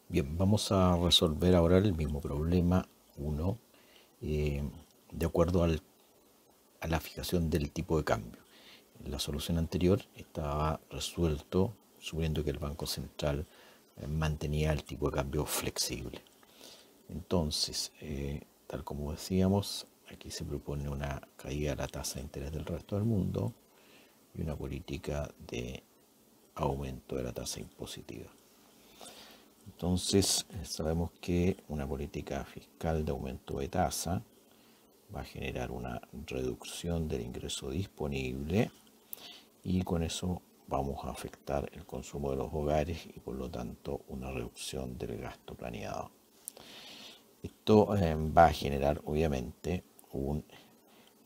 Bien, vamos a resolver ahora el mismo problema 1 de acuerdo a la fijación del tipo de cambio. En la solución anterior estaba resuelto suponiendo que el Banco Central mantenía el tipo de cambio flexible. Entonces, tal como decíamos, aquí se propone una caída de la tasa de interés del resto del mundo y una política de aumento de la tasa impositiva. Entonces, sabemos que una política fiscal de aumento de tasa va a generar una reducción del ingreso disponible y con eso vamos a afectar el consumo de los hogares y por lo tanto una reducción del gasto planeado. Esto va a generar obviamente un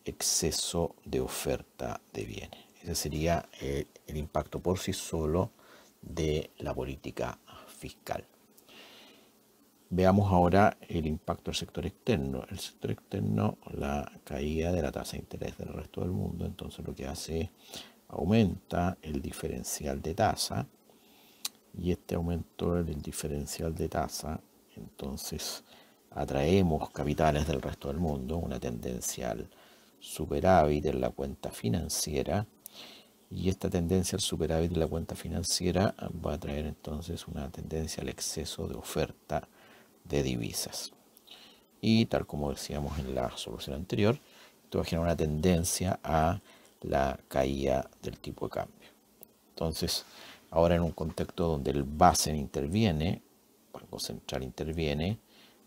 exceso de oferta de bienes. Ese sería el impacto por sí solo de la política fiscal. Veamos ahora el impacto del sector externo. El sector externo, la caída de la tasa de interés del resto del mundo, entonces lo que hace es aumenta el diferencial de tasa y este aumento del diferencial de tasa, entonces atraemos capitales del resto del mundo, una tendencia al superávit en la cuenta financiera y esta tendencia al superávit de la cuenta financiera va a traer entonces una tendencia al exceso de oferta de divisas. Y tal como decíamos en la solución anterior, esto va a generar una tendencia a la caída del tipo de cambio. Entonces, ahora en un contexto donde el BACEN interviene, el Banco Central interviene,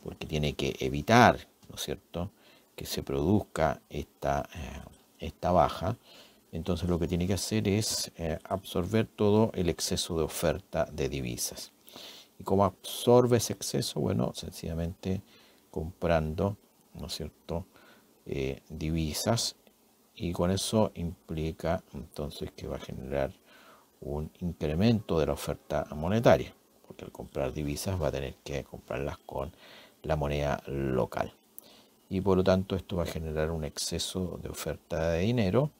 porque tiene que evitar, ¿no es cierto?, que se produzca esta baja, entonces lo que tiene que hacer es absorber todo el exceso de oferta de divisas. ¿Y cómo absorbe ese exceso? Bueno, sencillamente comprando, ¿no es cierto?, divisas, y con eso implica entonces que va a generar un incremento de la oferta monetaria, porque al comprar divisas va a tener que comprarlas con la moneda local. Y por lo tanto esto va a generar un exceso de oferta de dinero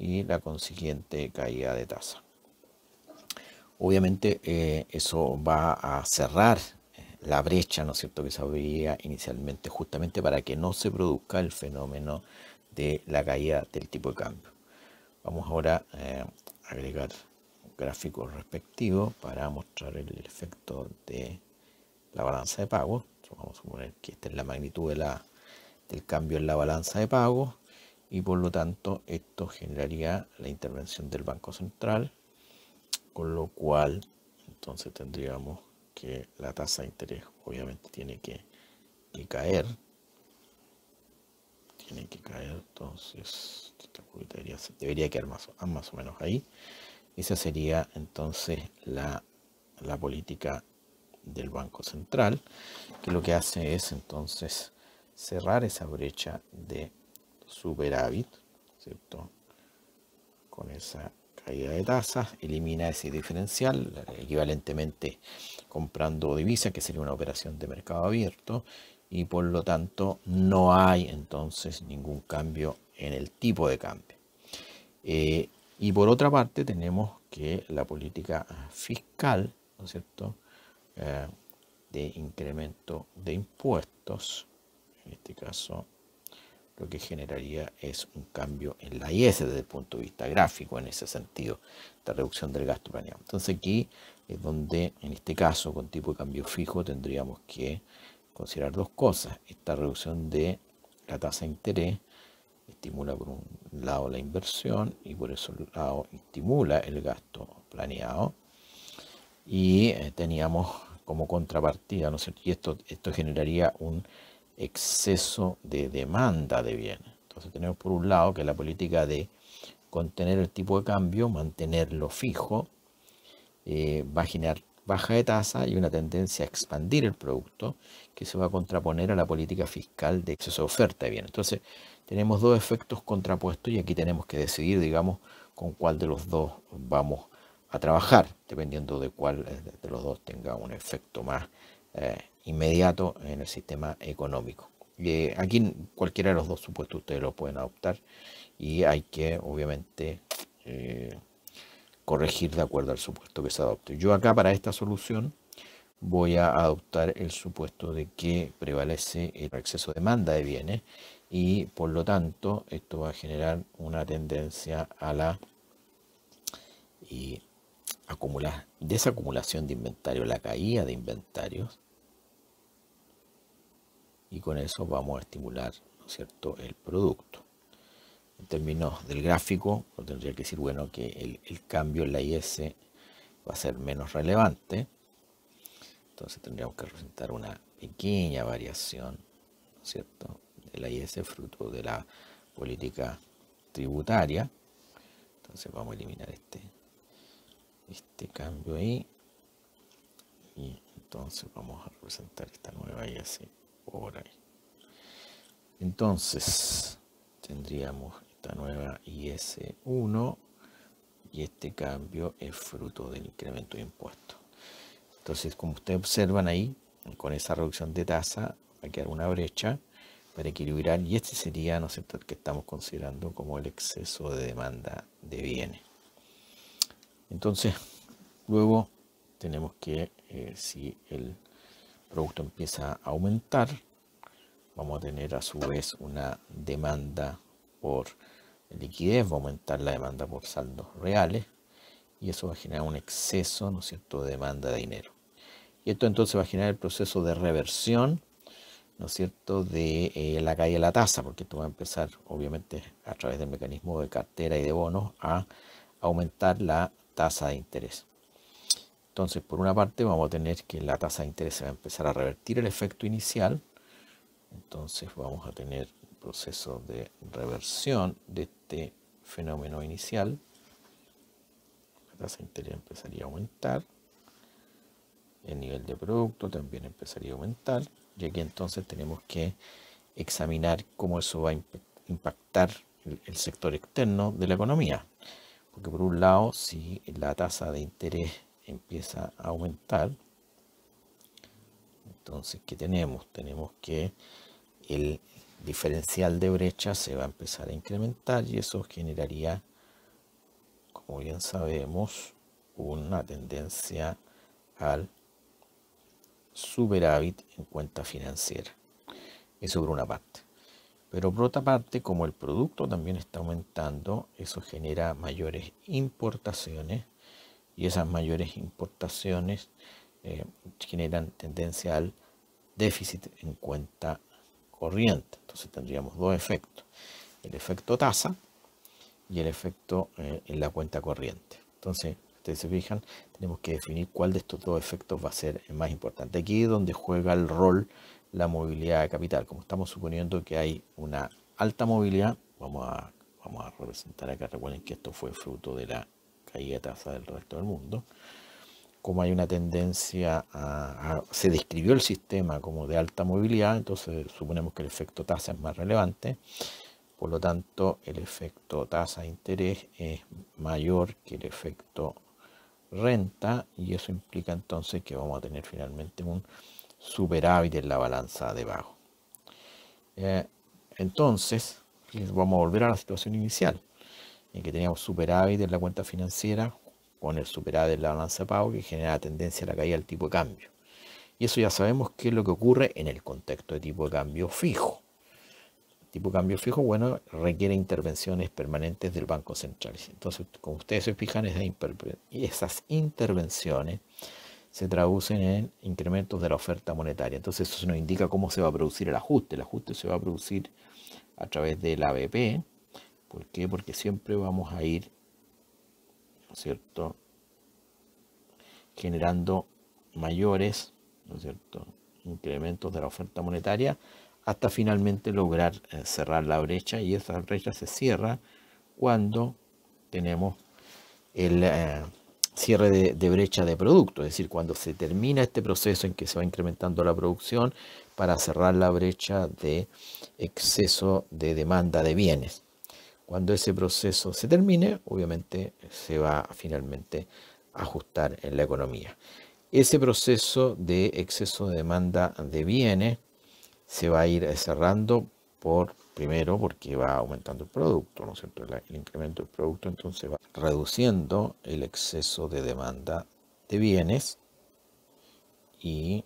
y la consiguiente caída de tasa. Obviamente eso va a cerrar la brecha, ¿no es cierto?, que se abría inicialmente justamente para que no se produzca el fenómeno de la caída del tipo de cambio. Vamos ahora a agregar gráficos respectivos para mostrar el efecto de la balanza de pagos. Vamos a suponer que esta es la magnitud del cambio en la balanza de pagos y por lo tanto esto generaría la intervención del Banco Central, con lo cual entonces tendríamos que la tasa de interés obviamente tiene que caer. Entonces debería quedar más o menos ahí. Esa sería entonces la política del Banco Central, que lo que hace es entonces cerrar esa brecha de superávit, ¿cierto?, con esa caída de tasas, elimina ese diferencial, equivalentemente comprando divisas, que sería una operación de mercado abierto, y por lo tanto no hay entonces ningún cambio en el tipo de cambio. Y por otra parte tenemos que la política fiscal, ¿no es cierto?, de incremento de impuestos, en este caso lo que generaría es un cambio en la IS desde el punto de vista gráfico, en ese sentido, de reducción del gasto planeado. Entonces aquí es donde, en este caso, con tipo de cambio fijo, tendríamos que considerar dos cosas. Esta reducción de la tasa de interés estimula por un lado la inversión y por ese lado estimula el gasto planeado. Y teníamos como contrapartida, ¿no es cierto?, y esto generaría un exceso de demanda de bienes. Entonces tenemos por un lado que la política de contener el tipo de cambio, mantenerlo fijo, va a generar baja de tasa y una tendencia a expandir el producto que se va a contraponer a la política fiscal de exceso de oferta de bienes. Entonces tenemos dos efectos contrapuestos y aquí tenemos que decidir, digamos, con cuál de los dos vamos a trabajar, dependiendo de cuál de los dos tenga un efecto más inmediato en el sistema económico. Aquí cualquiera de los dos supuestos ustedes lo pueden adoptar y hay que obviamente corregir de acuerdo al supuesto que se adopte. Yo acá para esta solución voy a adoptar el supuesto de que prevalece el exceso de demanda de bienes y por lo tanto esto va a generar una tendencia a la desacumulación de inventario, la caída de inventarios, y con eso vamos a estimular, ¿no es cierto?, el producto. En términos del gráfico, tendría que decir, bueno, que el cambio en la IS va a ser menos relevante. Entonces tendríamos que representar una pequeña variación, ¿no es cierto?, de la IS fruto de la política tributaria. Entonces vamos a eliminar este cambio ahí. Y entonces vamos a representar esta nueva IS por ahí. Entonces tendríamos esta nueva IS1 y este cambio es fruto del incremento de impuestos. Entonces, como ustedes observan ahí, con esa reducción de tasa va a quedar una brecha para equilibrar, y este sería, ¿no es cierto?, el que estamos considerando como el exceso de demanda de bienes. Entonces, luego tenemos que, si el producto empieza a aumentar, vamos a tener a su vez una demanda por liquidez, va a aumentar la demanda por saldos reales, y eso va a generar un exceso, ¿no es cierto?, de demanda de dinero. Y esto entonces va a generar el proceso de reversión, ¿no es cierto?, de la caída de la tasa, porque esto va a empezar, obviamente, a través del mecanismo de cartera y de bonos, a aumentar la tasa de interés. Entonces, por una parte, vamos a tener que la tasa de interés se va a empezar a revertir el efecto inicial. Entonces, vamos a tener un proceso de reversión de este fenómeno inicial. La tasa de interés empezaría a aumentar. El nivel de producto también empezaría a aumentar. Y aquí entonces tenemos que examinar cómo eso va a impactar el sector externo de la economía. Porque por un lado, si la tasa de interés empieza a aumentar, entonces, ¿qué tenemos? Tenemos que el diferencial de brecha se va a empezar a incrementar y eso generaría, como bien sabemos, una tendencia al superávit en cuenta financiera. Eso por una parte. Pero por otra parte, como el producto también está aumentando, eso genera mayores importaciones y esas mayores importaciones generan tendencia al déficit en cuenta corriente. Entonces tendríamos dos efectos: el efecto tasa y el efecto en la cuenta corriente. Entonces, ustedes se fijan, tenemos que definir cuál de estos dos efectos va a ser el más importante. Aquí es donde juega el rol la movilidad de capital. Como estamos suponiendo que hay una alta movilidad, vamos a representar acá, recuerden que esto fue fruto de la caída de tasa del resto del mundo. Como hay una tendencia se describió el sistema como de alta movilidad, entonces suponemos que el efecto tasa es más relevante. Por lo tanto, el efecto tasa de interés es mayor que el efecto renta, y eso implica entonces que vamos a tener finalmente un superávit en la balanza de pago. Entonces, vamos a volver a la situación inicial, en que teníamos superávit en la cuenta financiera con el superávit en la balanza de pago, que genera tendencia a la caída del tipo de cambio. Y eso ya sabemos qué es lo que ocurre en el contexto de tipo de cambio fijo. Tipo de cambio fijo, bueno, requiere intervenciones permanentes del Banco Central. Entonces, como ustedes se fijan, esas intervenciones se traducen en incrementos de la oferta monetaria. Entonces, eso nos indica cómo se va a producir el ajuste. El ajuste se va a producir a través del ABP. ¿Por qué? Porque siempre vamos a ir, ¿no es cierto?, generando mayores, ¿no es cierto?, incrementos de la oferta monetaria, hasta finalmente lograr cerrar la brecha, y esa brecha se cierra cuando tenemos el cierre de brecha de producto, es decir, cuando se termina este proceso en que se va incrementando la producción para cerrar la brecha de exceso de demanda de bienes. Cuando ese proceso se termine, obviamente se va finalmente a ajustar en la economía. Ese proceso de exceso de demanda de bienes se va a ir cerrando primero porque va aumentando el producto, ¿no es cierto? El incremento del producto entonces va reduciendo el exceso de demanda de bienes, y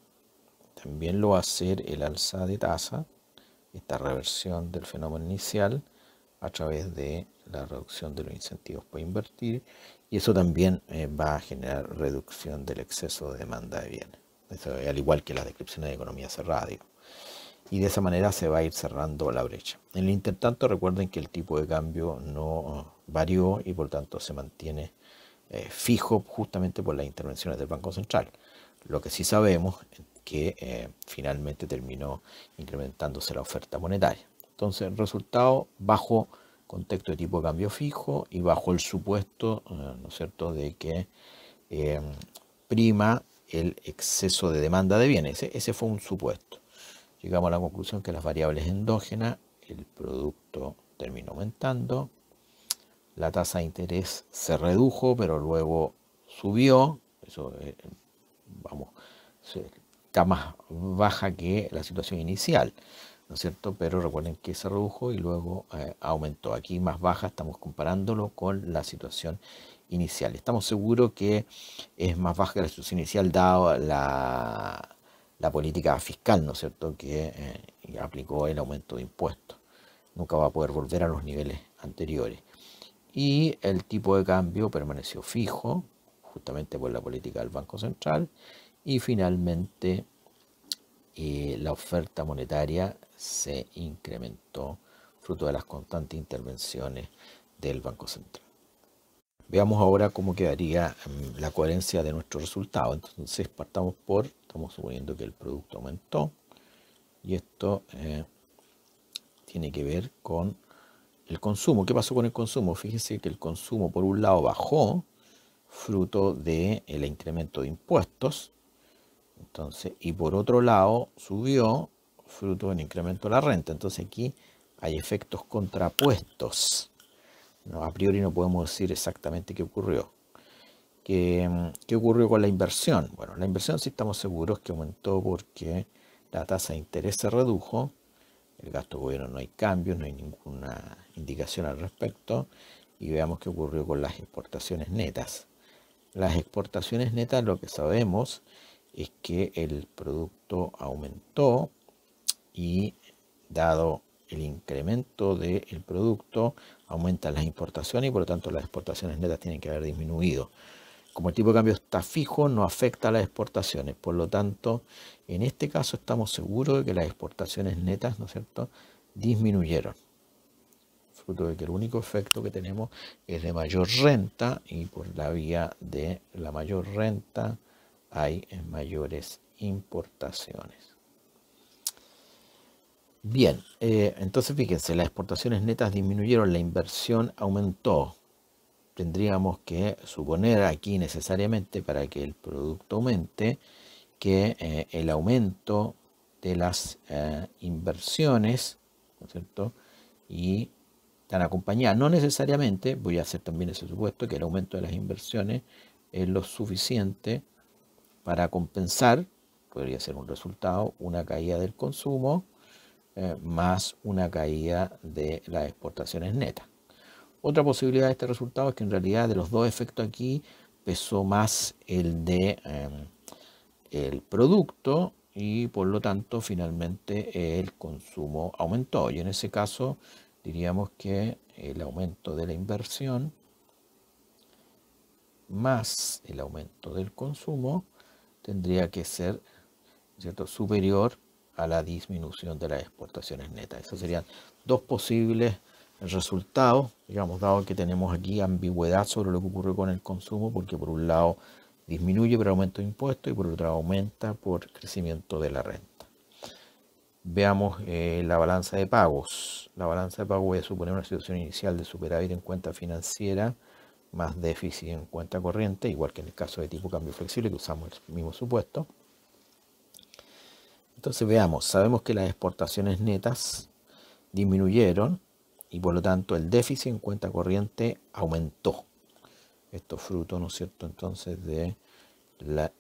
también lo va a hacer el alza de tasa, esta reversión del fenómeno inicial a través de la reducción de los incentivos para invertir, y eso también va a generar reducción del exceso de demanda de bienes, eso, al igual que las descripciones de economía cerrada, digo. Y de esa manera se va a ir cerrando la brecha. En el intertanto, recuerden que el tipo de cambio no varió y por tanto se mantiene fijo justamente por las intervenciones del Banco Central. Lo que sí sabemos es que finalmente terminó incrementándose la oferta monetaria. Entonces, el resultado bajo contexto de tipo de cambio fijo y bajo el supuesto, ¿no es cierto?, de que prima el exceso de demanda de bienes. Ese fue un supuesto. Llegamos a la conclusión que las variables endógenas, el producto terminó aumentando, la tasa de interés se redujo, pero luego subió, eso está más baja que la situación inicial, ¿no es cierto? Pero recuerden que se redujo y luego aumentó. Aquí más baja, estamos comparándolo con la situación inicial. Estamos seguros que es más baja que la situación inicial dado la política fiscal, ¿no es cierto?, que aplicó el aumento de impuestos. Nunca va a poder volver a los niveles anteriores. Y el tipo de cambio permaneció fijo, justamente por la política del Banco Central, y finalmente la oferta monetaria se incrementó fruto de las constantes intervenciones del Banco Central. Veamos ahora cómo quedaría la coherencia de nuestro resultado. Entonces estamos suponiendo que el producto aumentó y esto tiene que ver con el consumo. ¿Qué pasó con el consumo? Fíjense que el consumo por un lado bajó fruto del incremento de impuestos, entonces, y por otro lado subió fruto del incremento de la renta. Entonces aquí hay efectos contrapuestos. No, a priori no podemos decir exactamente qué ocurrió. ¿Qué ocurrió con la inversión? Bueno, la inversión sí estamos seguros que aumentó porque la tasa de interés se redujo, el gasto de gobierno no hay cambios, no hay ninguna indicación al respecto, y veamos qué ocurrió con las exportaciones netas. Las exportaciones netas, lo que sabemos es que el producto aumentó y dado el incremento del producto aumentan las importaciones y por lo tanto las exportaciones netas tienen que haber disminuido. Como el tipo de cambio está fijo, no afecta a las exportaciones. Por lo tanto, en este caso estamos seguros de que las exportaciones netas, ¿no es cierto?, disminuyeron. Fruto de que el único efecto que tenemos es de mayor renta y por la vía de la mayor renta hay mayores importaciones. Bien, entonces fíjense, las exportaciones netas disminuyeron, la inversión aumentó. Tendríamos que suponer aquí necesariamente para que el producto aumente que el aumento de las inversiones, ¿no es cierto?, y están acompañadas, no necesariamente, voy a hacer también ese supuesto, que el aumento de las inversiones es lo suficiente para compensar, podría ser un resultado, una caída del consumo más una caída de las exportaciones netas. Otra posibilidad de este resultado es que en realidad de los dos efectos aquí pesó más el de el producto y por lo tanto finalmente el consumo aumentó. Y en ese caso diríamos que el aumento de la inversión más el aumento del consumo tendría que ser, ¿cierto?, superior a la disminución de las exportaciones netas. Esos serían dos posibles resultados, digamos, dado que tenemos aquí ambigüedad sobre lo que ocurre con el consumo, porque por un lado disminuye por aumento de impuestos y por otro lado aumenta por crecimiento de la renta. Veamos la balanza de pagos. La balanza de pagos voy a suponer una situación inicial de superávit en cuenta financiera más déficit en cuenta corriente, igual que en el caso de tipo cambio flexible que usamos el mismo supuesto. Entonces veamos, sabemos que las exportaciones netas disminuyeron y por lo tanto el déficit en cuenta corriente aumentó. Esto es fruto, ¿no es cierto?, entonces de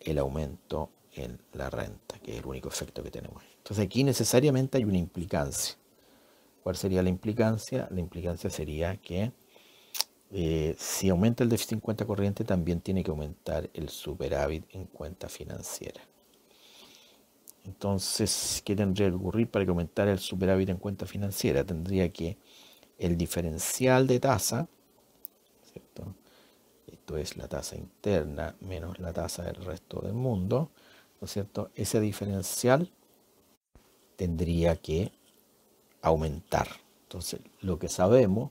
el aumento en la renta, que es el único efecto que tenemos. Entonces aquí necesariamente hay una implicancia. ¿Cuál sería la implicancia? La implicancia sería que si aumenta el déficit en cuenta corriente, también tiene que aumentar el superávit en cuenta financiera. Entonces, ¿qué tendría que ocurrir para que aumentara el superávit en cuenta financiera? Tendría que el diferencial de tasa, ¿cierto? Esto es la tasa interna menos la tasa del resto del mundo, ¿no es cierto? Ese diferencial tendría que aumentar. Entonces, lo que sabemos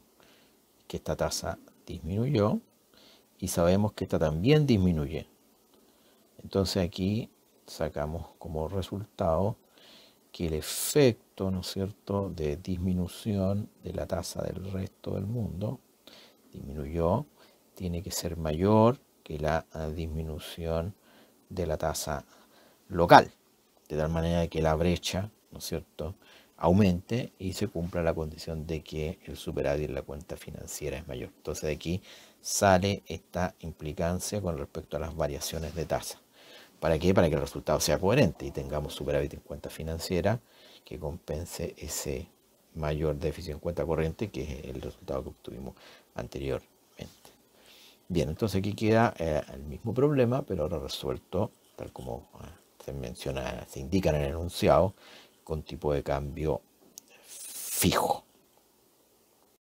es que esta tasa disminuyó y sabemos que esta también disminuye. Entonces aquí sacamos como resultado que el efecto, ¿no es cierto?, de disminución de la tasa del resto del mundo disminuyó, tiene que ser mayor que la disminución de la tasa local, de tal manera que la brecha, ¿no es cierto?, aumente y se cumpla la condición de que el superávit en la cuenta financiera es mayor. Entonces de aquí sale esta implicancia con respecto a las variaciones de tasa. ¿Para qué? Para que el resultado sea coherente y tengamos superávit en cuenta financiera que compense ese mayor déficit en cuenta corriente, que es el resultado que obtuvimos anteriormente. Bien, entonces aquí queda el mismo problema, pero ahora resuelto, tal como se menciona, se indica en el enunciado, con tipo de cambio fijo.